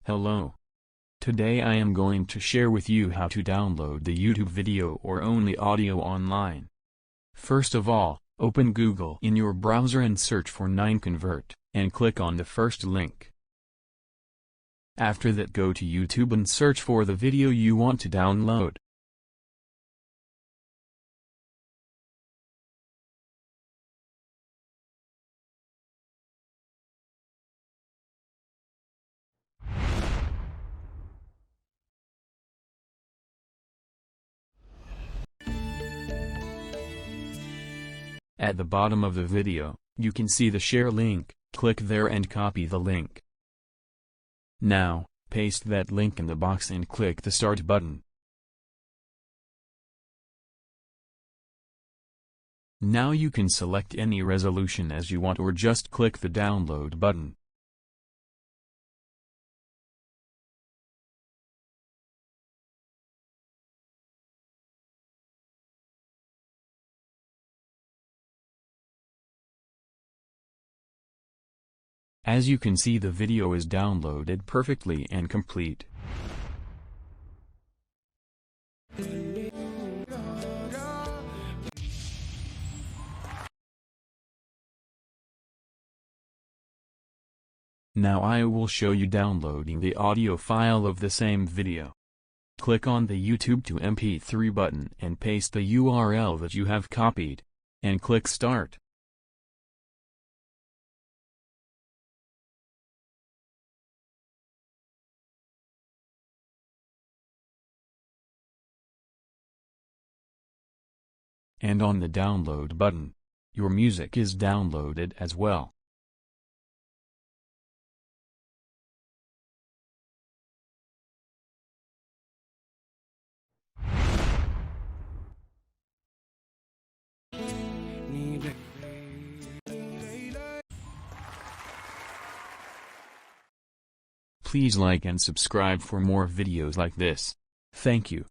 Hello. Today I am going to share with you how to download the YouTube video or only audio online. First of all, open Google in your browser and search for 9convert, and click on the first link. After that, go to YouTube and search for the video you want to download. At the bottom of the video, you can see the share link. Click there and copy the link. Now, paste that link in the box and click the Start button. Now you can select any resolution as you want or just click the Download button. As you can see, the video is downloaded perfectly and complete. Now I will show you downloading the audio file of the same video. Click on the YouTube to MP3 button and paste the URL that you have copied, and click Start. And on the Download button, your music is downloaded as well. Please like and subscribe for more videos like this. Thank you.